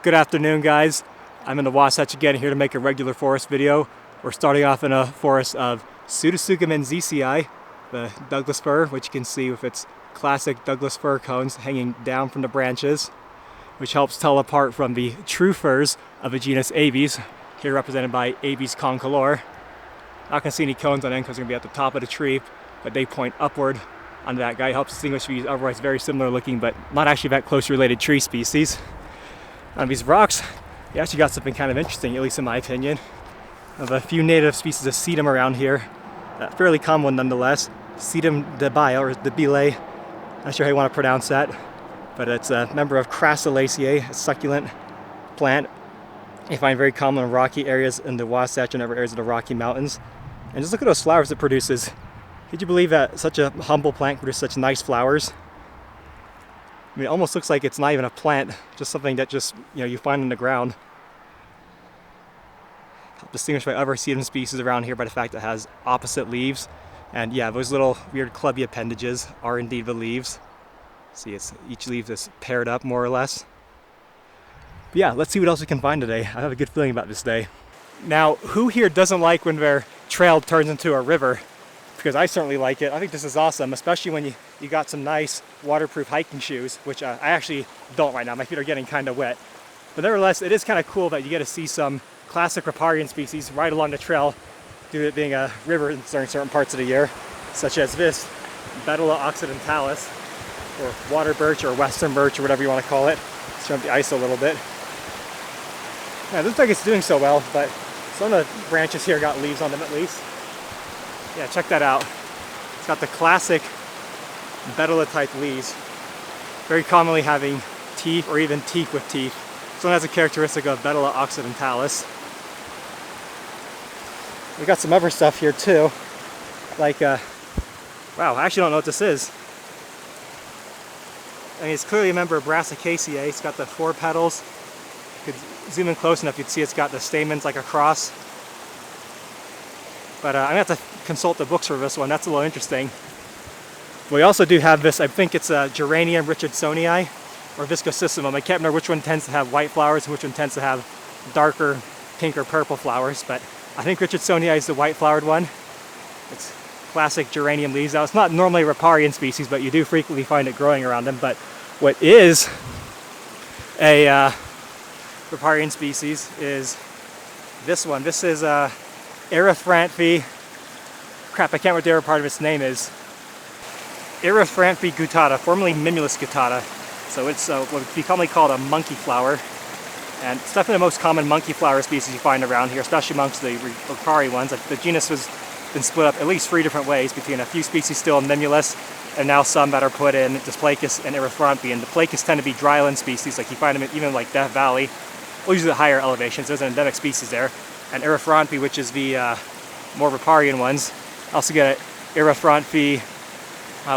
Good afternoon, guys. I'm in the Wasatch again here to make a regular forest video. We're starting off in a forest of Pseudotsuga menziesii, the Douglas fir, which you can see with its classic Douglas fir cones hanging down from the branches, which helps tell apart from the true firs of the genus Abies, here represented by Abies concolor. Not going to see any cones on them because they're going to be at the top of the tree, but they point upward onto that guy. Helps distinguish these otherwise very similar looking, but not actually that closely related tree species. On these rocks, you actually got something kind of interesting, at least in my opinion. Of a few native species of Sedum around here, a fairly common one nonetheless. Sedum debile, or debile, not sure how you want to pronounce that, but it's a member of Crassulaceae, a succulent plant you find very common in rocky areas in the Wasatch and other areas of the Rocky Mountains. And just look at those flowers it produces. Could you believe that such a humble plant produces such nice flowers? I mean, it almost looks like it's not even a plant, just something that just, you find in the ground. Distinguished by other sedum species around here by the fact that it has opposite leaves. And yeah, those little weird clubby appendages are indeed the leaves. See, each leaf is paired up more or less. But yeah, let's see what else we can find today. I have a good feeling about this day. Now, who here doesn't like when their trail turns into a river? Because I certainly like it. I think this is awesome, especially when you got some nice waterproof hiking shoes, which I actually don't right now. My feet are getting kind of wet. But nevertheless, it is kind of cool that you get to see some classic riparian species right along the trail due to it being a river in certain parts of the year, such as this Betula occidentalis, or water birch, or western birch, or whatever you want to call it. Let's jump the ice a little bit. Now, it looks like it's doing so well, but some of the branches here got leaves on them at least. Yeah, check that out. It's got the classic Betula type leaves, very commonly having teeth or even teeth with teeth. This one has a characteristic of Betula occidentalis. We got some other stuff here too, like wow, I actually don't know what this is. I mean, it's clearly a member of Brassicaceae. It's got the 4 petals. You could zoom in close enough, you'd see it's got the stamens like a cross. But I'm going to have to consult the books for this one. That's a little interesting. We also do have this, I think it's a Geranium richardsonii, or viscosissimum. I can't remember which one tends to have white flowers and which one tends to have darker pink or purple flowers, but I think richardsonii is the white flowered one. It's classic geranium leaves. Now, it's not normally a riparian species, but you do frequently find it growing around them. But what is a riparian species is this one. This is Erythranthe. Crap, I can't remember what the other part of its name is. Erythranthe guttata, formerly Mimulus guttata. So it's what would be commonly called a monkey flower. And it's definitely the most common monkey flower species you find around here, especially amongst the riparian ones. The genus has been split up at least 3 different ways, between a few species still in Mimulus and now some that are put in Displacus and Erythranthe. And the Placus tend to be dryland species, like you find them even like Death Valley, well, usually at higher elevations. There's an endemic species there. And Erythranthe, which is the more riparian ones. Also get Erythranthe,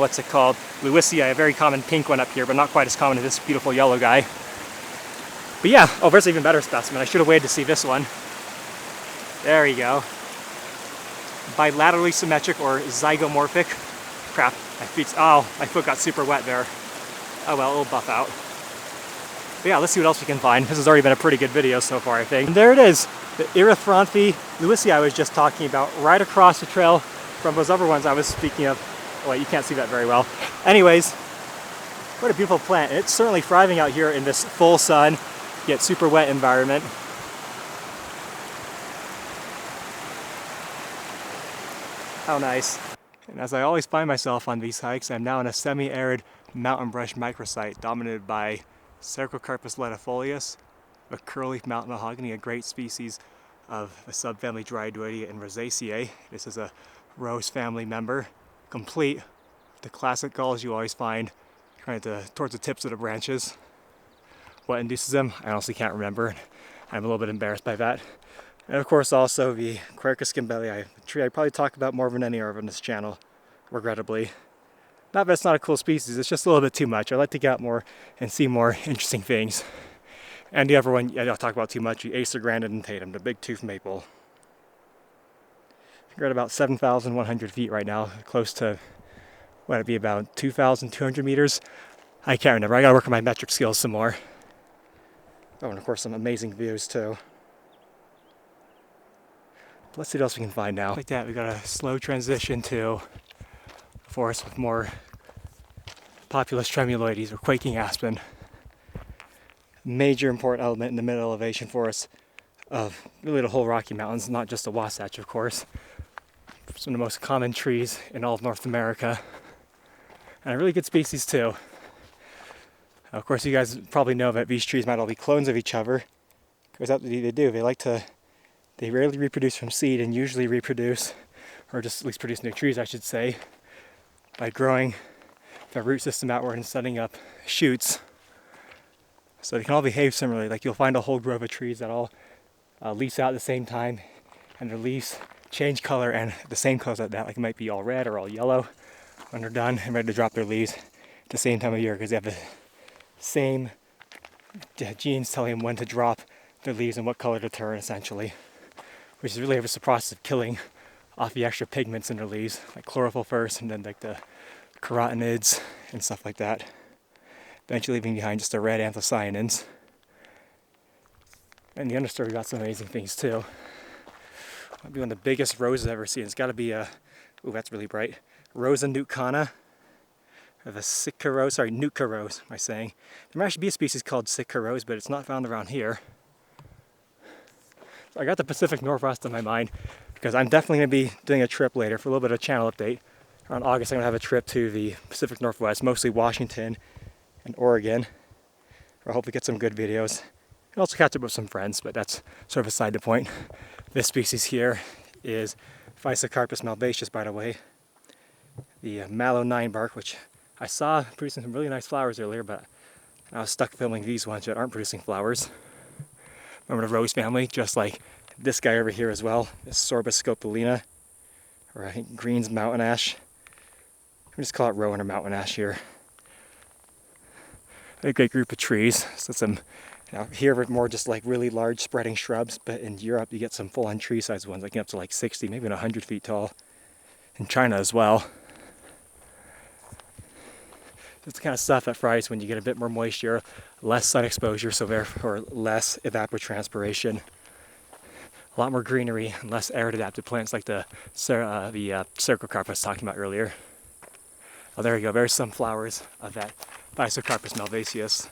what's it called? Lewisii, a very common pink one up here, but not quite as common as this beautiful yellow guy. But yeah, oh, there's an even better specimen. I should have waited to see this one. There you go. Bilaterally symmetric or zygomorphic. Crap, my foot got super wet there. Oh well, it'll buff out. But yeah, let's see what else we can find. This has already been a pretty good video so far, I think. And there it is, the Erythranthe lewisii I was just talking about, right across the trail from those other ones I was speaking of. Well, you can't see that very well. Anyways, what a beautiful plant. It's certainly thriving out here in this full sun, yet super wet environment. How nice. And as I always find myself on these hikes, I'm now in a semi-arid mountain brush microsite dominated by Cercocarpus ledifolius, a curly mountain mahogany, a great species of the subfamily Drydoidea and Rosaceae. This is a rose family member, complete with the classic galls you always find towards the tips of the branches. What induces them, I honestly can't remember. I'm a little bit embarrassed by that. And of course also the Quercus gimbelii, a tree I probably talk about more than any other on this channel, regrettably. Not that it's not a cool species, it's just a little bit too much. I like to get out more and see more interesting things. And the other one I don't talk about too much, the Acer grandidentatum, the Bigtooth Maple. We're at about 7,100 feet right now, close to, what, it'd be about 2,200 meters? I can't remember, I gotta work on my metric skills some more. Oh, and of course some amazing views too. Let's see what else we can find now. Like that, we got a slow transition to a forest with more Populus tremuloides or Quaking Aspen. Major important element in the mid elevation forest of really the whole Rocky Mountains, not just the Wasatch, of course. Some of the most common trees in all of North America, and a really good species too. Of course, you guys probably know that these trees might all be clones of each other, because that's what they do. They rarely reproduce from seed, and usually reproduce, or just at least produce new trees, I should say, by growing their root system outward and setting up shoots. So they can all behave similarly. Like you'll find a whole grove of trees that all leaf out at the same time, and their leaves change color and the same colors like that. Like it might be all red or all yellow when they're done and ready to drop their leaves at the same time of year, because they have the same genes telling them when to drop their leaves and what color to turn, essentially. Which is really just a process of killing off the extra pigments in their leaves, like chlorophyll first, and then like the carotenoids and stuff like that. Eventually leaving behind just the red anthocyanins. And the understory got some amazing things too. Might be one of the biggest roses I've ever seen. It's got to be a, ooh, that's really bright, Rosa Nootka, or the Sitka Rose, sorry, Nootka Rose, am I saying? There might actually be a species called Sitka Rose, but it's not found around here. So I got the Pacific Northwest on my mind, because I'm definitely going to be doing a trip later for a little bit of a channel update. Around August, I'm going to have a trip to the Pacific Northwest, mostly Washington and Oregon, where I'll hopefully get some good videos. And also catch up with some friends, but that's sort of aside the point. This species here is Cercocarpus malvaceus, by the way. The Mallow Ninebark, which I saw producing some really nice flowers earlier, but I was stuck filming these ones that aren't producing flowers. Remember the rose family, just like this guy over here as well, this Sorbus scopulina, or I think Green's mountain ash. We just call it rowan or mountain ash here. A great group of trees. So some, here we're more just like really large spreading shrubs, but in Europe you get some full-on tree-sized ones, like up to like 60, maybe 100 feet tall. In China as well. It's the kind of stuff that thrives when you get a bit more moisture, less sun exposure, so therefore less evapotranspiration. A lot more greenery and less arid-adapted plants like the Cercocarpus I was talking about earlier. Oh, there you go. There's some flowers of that Cercocarpus malvaceus.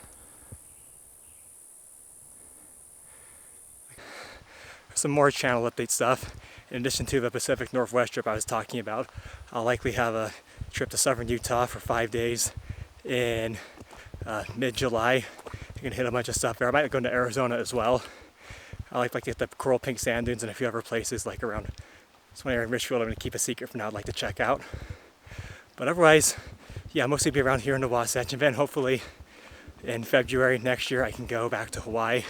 Some more channel update stuff. In addition to the Pacific Northwest trip I was talking about, I'll likely have a trip to southern Utah for 5 days in mid-July. You can hit a bunch of stuff there. I might go into Arizona as well. I like to get the coral pink sand dunes and a few other places like around this one area in Richfield I'm going to keep a secret for now I'd like to check out. But otherwise, yeah, mostly be around here in the Wasatch, and then hopefully in February next year I can go back to Hawaii.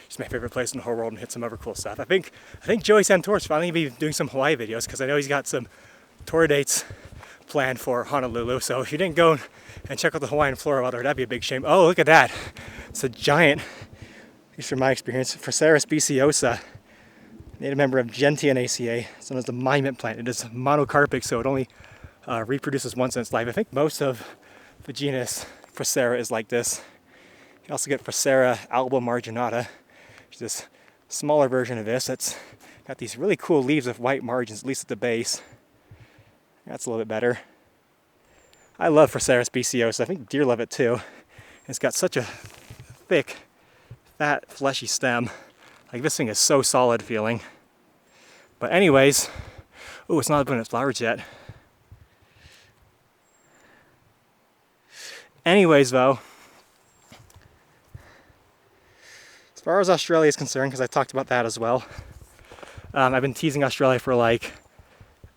It's my favorite place in the whole world, and hit some other cool stuff. I think Joey Santor's finally going to be doing some Hawaii videos, because I know he's got some tour dates planned for Honolulu. So if you didn't go and check out the Hawaiian flora out there, that'd be a big shame. Oh, look at that. It's a giant, at least from my experience, Phraseris speciosa, native member of Gentianaceae. It's known as the monument plant. It is monocarpic, so it only reproduces once in its life. I think most of the genus Phrasera is like this. You also get Phrasera alba marginata, which is this smaller version of this. It's got these really cool leaves with white margins, at least at the base. That's a little bit better. I love Phrasera speciosa. I think deer love it too. It's got such a thick, fat, fleshy stem. Like this thing is so solid feeling. But anyways, oh, it's not opening its flowers yet. Anyways though, as far as Australia is concerned, because I talked about that as well, I've been teasing Australia for like,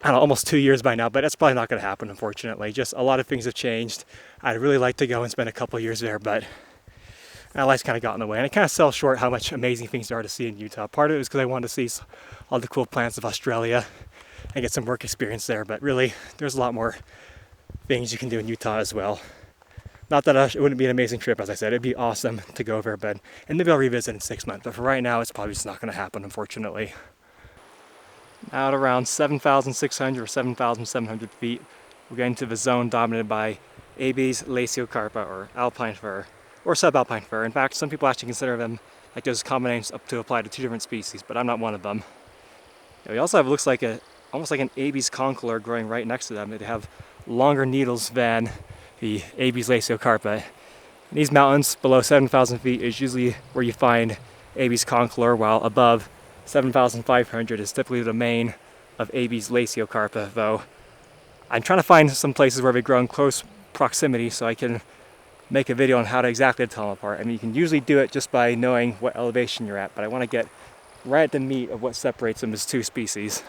I don't know, almost 2 years by now, but that's probably not going to happen, unfortunately. Just a lot of things have changed. I'd really like to go and spend a couple of years there, but life's kind of got in the way. And it kind of fell short how much amazing things there are to see in Utah. Part of it was because I wanted to see all the cool plants of Australia and get some work experience there, but really, there's a lot more things you can do in Utah as well. Not that it wouldn't be an amazing trip, as I said. It'd be awesome to go over, but and maybe I'll revisit in 6 months. But for right now, it's probably just not going to happen, unfortunately. Now at around 7,600 or 7,700 feet, we're getting to the zone dominated by Abies, Lasiocarpa, or Alpine Fir, or subalpine fir. In fact, some people actually consider them like those common names up to apply to 2 different species, but I'm not one of them. We also have, looks like almost like an Abies concolor growing right next to them. They have longer needles than the Abies lasiocarpa. In these mountains below 7,000 feet is usually where you find Abies concolor, while above 7,500 is typically the domain of Abies lasiocarpa, though I'm trying to find some places where they grow in close proximity so I can make a video on how to exactly tell them apart. I mean, you can usually do it just by knowing what elevation you're at, but I want to get right at the meat of what separates them as 2 species.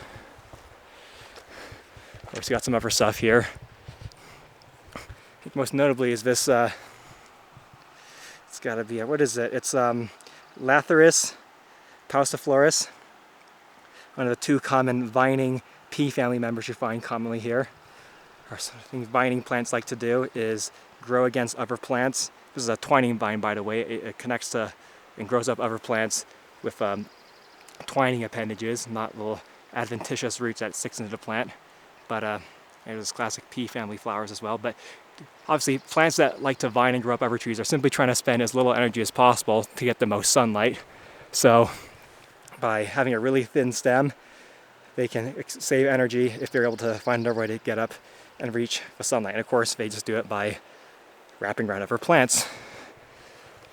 Of course, we got some other stuff here. I think most notably is this, it's got to be, what is it? It's Lathyrus pauciflorus, one of the 2 common vining pea family members you find commonly here. Or something vining plants like to do is grow against other plants. This is a twining vine, by the way. It connects to and grows up other plants with twining appendages, not little adventitious roots that sticks into the plant. But there's classic pea family flowers as well. But obviously, plants that like to vine and grow up other trees are simply trying to spend as little energy as possible to get the most sunlight. So by having a really thin stem, they can save energy if they're able to find another way to get up and reach the sunlight. And of course, they just do it by wrapping around other plants.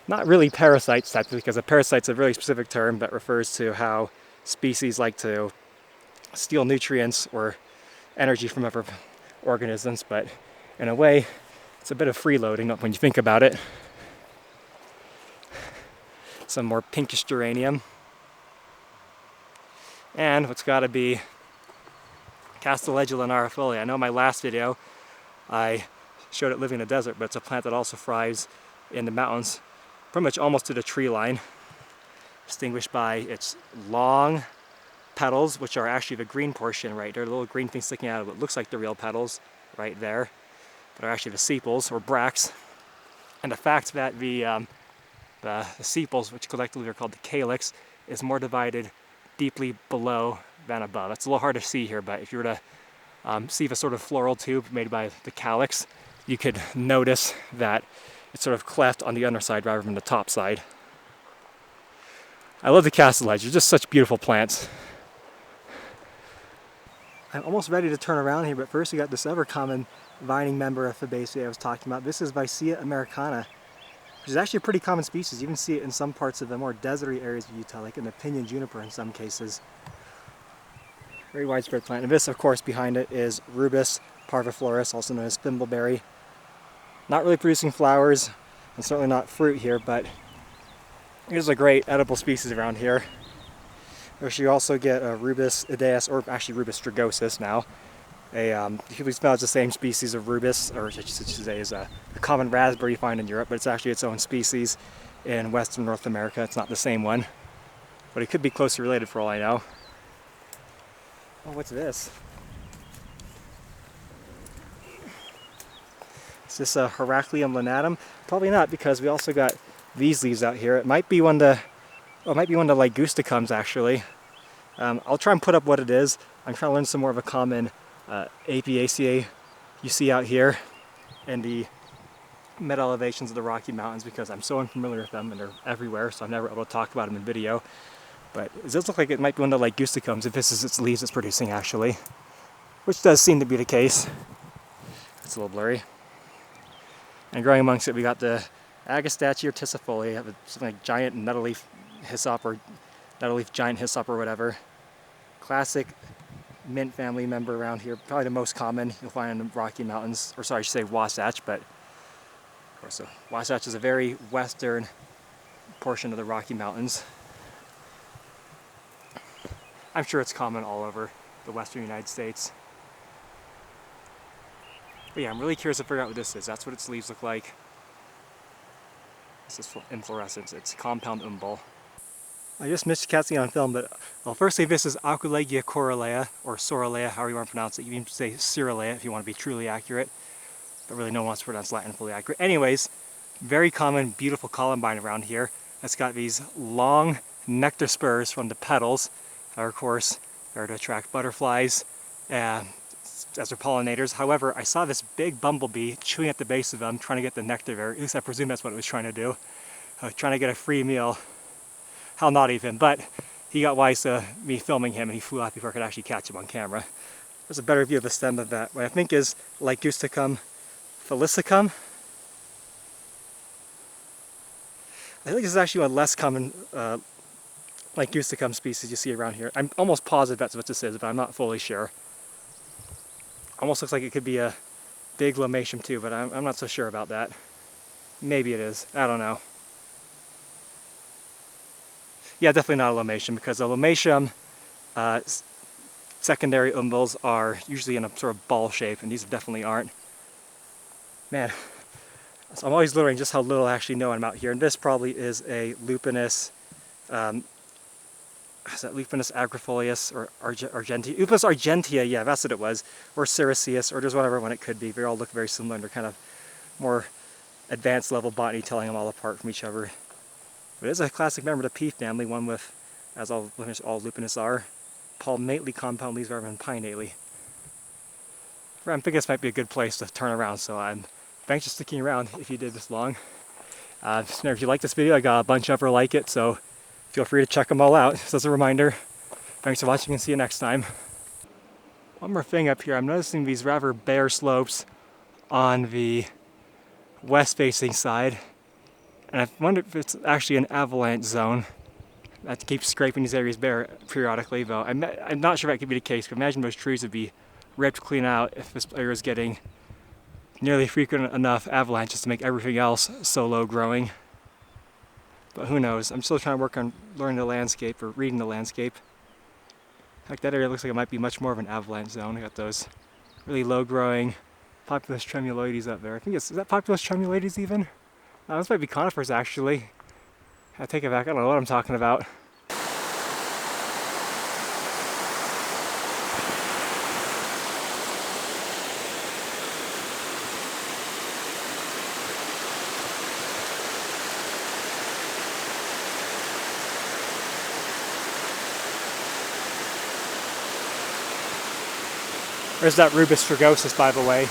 Not really parasites, because a parasite's a really specific term that refers to how species like to steal nutrients or energy from other organisms, but in a way, it's a bit of freeloading when you think about it. Some more pinkish geranium. And what's got to be Castellegula narifolia. I know in my last video I showed it living in the desert, but it's a plant that also thrives in the mountains, pretty much almost to the tree line, distinguished by its long petals, which are actually the green portion right there, the little green thing sticking out of what looks like the real petals right there, but are actually the sepals or bracts. And the fact that the sepals, which collectively are called the calyx, is more divided deeply below than above. It's a little hard to see here, but if you were to see the sort of floral tube made by the calyx, you could notice that it's sort of cleft on the underside rather than the top side. I love the castellage. They're just such beautiful plants. I'm almost ready to turn around here, but first we got this other common vining member of Fabaceae I was talking about. This is Vicia americana, which is actually a pretty common species. You can see it in some parts of the more deserty areas of Utah, like in the pinyon juniper in some cases. Very widespread plant. And this, of course, behind it is Rubus parviflorus, also known as thimbleberry. Not really producing flowers, and certainly not fruit here, but here's a great edible species around here. You also get a Rubus idaeus, or actually Rubus strigosus now. Usually found as the same species of Rubus, or I should say is a common raspberry you find in Europe, but it's actually its own species in western North America. It's not the same one, but it could be closely related for all I know. Oh, what's this? Is this a Heracleum lanatum? Probably not, because we also got these leaves out here. It might be one of the ligusticums actually. I'll try and put up what it is. I'm trying to learn some more of a common Apiaceae you see out here in the mid elevations of the Rocky Mountains, because I'm so unfamiliar with them and they're everywhere, so I'm never able to talk about them in video. But it does look like it might be one of the ligusticums if this is its leaves it's producing actually, which does seem to be the case. It's a little blurry. And growing amongst it, we got the Agastache ticifolia, something like giant nettleleaf hyssop or nettleleaf giant hyssop or whatever. Classic mint family member around here, probably the most common you'll find in the Rocky Mountains, or sorry, I should say Wasatch, but of course, so Wasatch is a very western portion of the Rocky Mountains. I'm sure it's common all over the western United States. But yeah, I'm really curious to figure out what this is. That's what its leaves look like. This is inflorescence. It's compound umbel. I just missed casting it on film, but I'll first say this is Aquilegia coralea, or Soralea, however you want to pronounce it. You can say Cyralea if you want to be truly accurate, but really no one wants to pronounce Latin fully accurate. Anyways, very common, beautiful columbine around here. It's got these long nectar spurs from the petals that are, of course, there to attract butterflies as their pollinators. However, I saw this big bumblebee chewing at the base of them, trying to get the nectar there. At least I presume that's what it was trying to do. Trying to get a free meal. hell not even, but he got wise to me filming him and he flew out before I could actually catch him on camera. There's a better view of the stem of that, what I think is Lycusticum felicicum. I think this is actually one less common Lycusticum species you see around here. I'm almost positive that's what this is, but I'm not fully sure. Almost looks like it could be a big lomatium too, but I'm not so sure about that. Maybe it is, I don't know. Yeah, definitely not a lomatium, because a lomatium secondary umbels are usually in a sort of ball shape, and these definitely aren't. Man, so I'm always learning just how little I actually know I'm out here, and this probably is a lupinus, is that Lupinus agrifolius or argentea? Lupus argentea, yeah, that's what it was. Or Ceraceus, or just whatever one it could be. They all look very similar, and they're kind of more advanced level botany, telling them all apart from each other. But it is a classic member of the pea family, one with, as all lupinus are, palmately compound leaves rather than pinnately. I think this might be a good place to turn around, so I'm thanks for sticking around if you did this long. If you like this video, I got a bunch of like it, so feel free to check them all out. Just as a reminder, thanks for watching and see you next time. One more thing up here, I'm noticing these rather bare slopes on the west facing side, and I wonder if it's actually an avalanche zone. I have to keep scraping these areas bare periodically, though. I'm not sure that could be the case, because imagine those trees would be ripped clean out if this area is getting nearly frequent enough avalanches to make everything else so low growing. But who knows? I'm still trying to work on learning the landscape, or reading the landscape. Like that area looks like it might be much more of an avalanche zone. I got those really low growing Populus tremuloides up there. I think is that Populus tremuloides even? This might be conifers actually. I take it back, I don't know what I'm talking about. There's that Rubus strigosus, by the way.